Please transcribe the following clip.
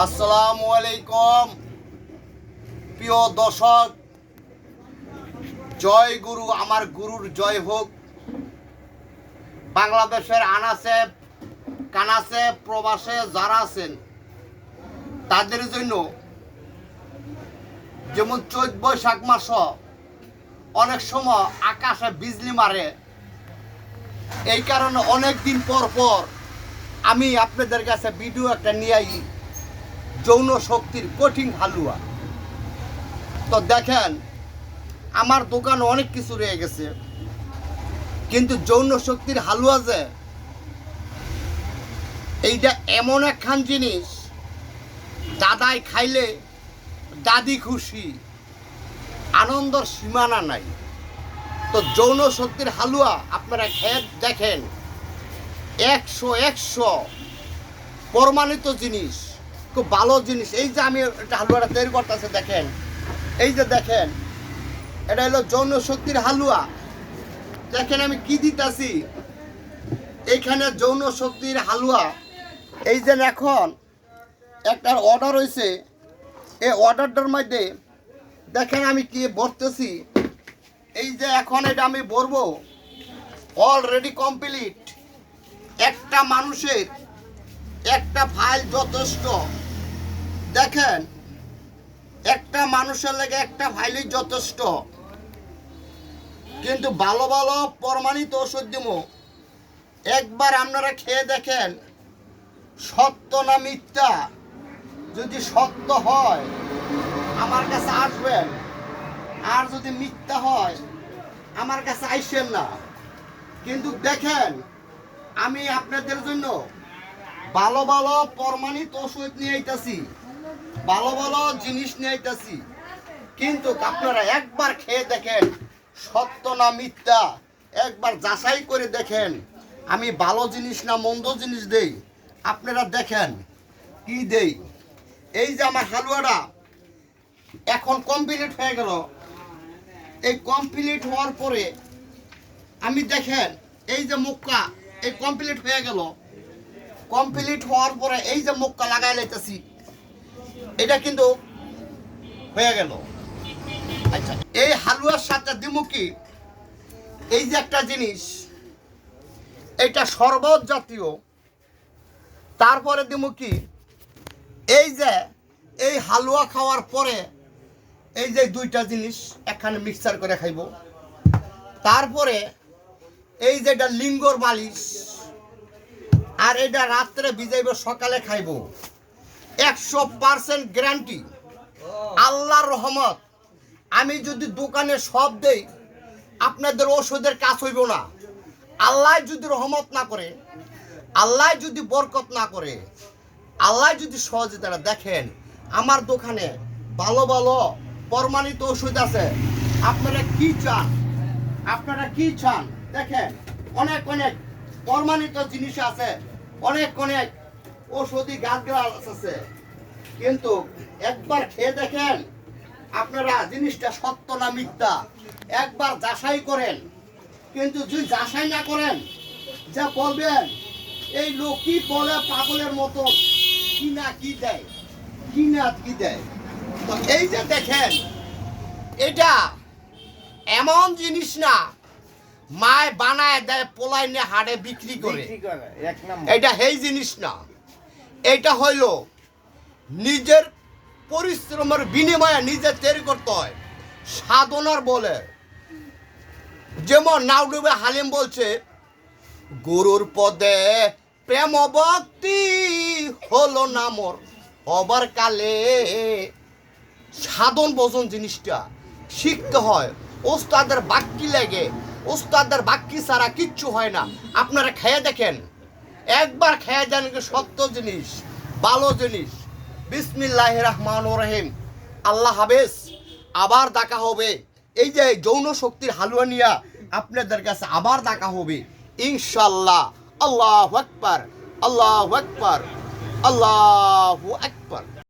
আসসালামু আলাইকুম প্রিয় দর্শক, জয় গুরু, আমার গুরুর জয় হোক। বাংলাদেশের আনাচে কানাচে প্রবাসে যারা আছেন তাদের জন্য, যেমন চৈত বৈশাখ মাস অনেক সময় আকাশে বিজলি মারে, এই কারণে অনেক দিন পর পর আমি আপনাদের কাছে ভিডিও একটা নিয়ে আই, যৌন শক্তির কঠিন হালুয়া। তো দেখেন, আমার দোকানে অনেক কিছু রয়ে গেছে, কিন্তু যৌন শক্তির হালুয়া যে এইটা এমন একখান জিনিস, দাদাই খাইলে দাদি খুশি, আনন্দর সীমানা নাই। তো যৌন শক্তির হালুয়া আপনারা খেয়ে দেখেন, 100 প্রমাণিত জিনিস, খুব ভালো জিনিস। এই যে আমি একটা হালুয়াটা তৈরি করতেছে, দেখেন, এই যে দেখেন, এটা হলো যৌন শক্তির হালুয়া। দেখেন আমি কি দিতেছি, এইখানে যৌন শক্তির হালুয়া। এই যে এখন একটা অর্ডার হয়েছে, এই অর্ডারটার মধ্যে দেখেন আমি কি ভরতেছি। এই যে এখন এটা আমি ভরবো, অলরেডি কমপ্লিট। একটা মানুষের একটা ফাইল যথেষ্ট। দেখেন, একটা মানুষের লাগে একটা ফাইলই যথেষ্ট। কিন্তু ভালো ভালো প্রমাণিত ওষুধ দিব, একবার আপনারা খেয়ে দেখেন সত্য না মিথ্যা। যদি সত্য হয় আমার কাছে আসবেন, আর যদি মিথ্যা হয় আমার কাছে আইসেন না। কিন্তু দেখেন, আমি আপনাদের জন্য ভালো ভালো প্রমাণিত ওষুধ নিয়ে আইতাছি, ভালো ভালো জিনিস নিয়ে আইতাছি। কিন্তু আপনারা একবার খেয়ে দেখেন সত্য না মিথ্যা, একবার যাচাই করে দেখেন আমি ভালো জিনিস না মন্দ জিনিস দেই। আপনারা দেখেন কি দেই। এই যে আমার হালুয়াটা এখন কমপ্লিট হয়ে গেল। এই কমপ্লিট হওয়ার পরে আমি দেখেন, এই যে মুক্কা, এই কমপ্লিট হয়ে গেল। কমপ্লিট হওয়ার পরে এই যে মুক্কা লাগাই লাইতেছি, এটা কিন্তু হয়ে গেল। আচ্ছা, এই হালুয়ার সাথে দিমু কি, এই যে একটা জিনিস, এটা শরবত জাতীয়। তারপরে দিমু কি, এই যে এই হালুয়া খাওয়ার পরে এই যে দুইটা জিনিস একখানে মিক্সচার করে খাইব। তারপরে এই যে এটা লিঙ্গর মালিশ, আর এটা রাত্রে ভিজাইব, সকালে খাইব। 100% গ্যারান্টি, আল্লাহর রহমত। আমি যদি দোকানে সব দেই আপনাদের ওষুধের কাজ হইব না। আল্লাহ যদি রহমত না করে, আল্লাহ যদি বরকত না করে, আল্লাহ যদি সহযোগিতা, দেখেন আমার দোকানে ভালো ভালো প্রমাণিত ওষুধ আছে। আপনারা কি চান, আপনারা কি চান দেখেন, অনেক অনেক প্রমাণিত জিনিস আছে, অনেক অনেক ঔষধি গাছ আছে। কিন্তু একবার খেয়ে দেখেন আপনারা জিনিসটা সত্য না মিথ্যা, একবার যাচাই করেন। কিন্তু যদি যাচাই না করেন, যা বলবেন এই লোক কি বলে পাগলের মতো, কি না কি দেয়, কি না কি দেয়। তো এই যে দেখেন, এটা এমন জিনিস না মায় বানায় দেয় পোলাই নিয়ে হাড়ে বিক্রি করে, এটা সেই জিনিস না। এটা হইল নিজের পরিশ্রমের বিনিময়ে নিজে তৈরি করতে হয়, সাধনার বলে। যেমন নাওডুবে হালিম বলছে, গুরুর পদে প্রেম ভক্তি হলো না মোর হবার কালে। সাধন ভোজন জিনিসটা শিখতে হয়, ওস্তাদের বাক্যি লাগে, ওস্তাদের বাক্যি ছাড়া কিচ্ছু হয় না। আপনারা খেয়ে দেখেন, একবার খেয়ে দেন, সত্য জিনিস, ভালো জিনিস। বিসমিল্লাহির রহমানির রহিম। আল্লাহ হাফেজ, আবার দেখা হবে। এই যে যৌন শক্তির হালুয়া নিয়ে আপনাদের কাছে আবার দেখা হবে ইনশাল্লাহ। আল্লাহু আকবার, আল্লাহু আকবার, আল্লাহু আকবার।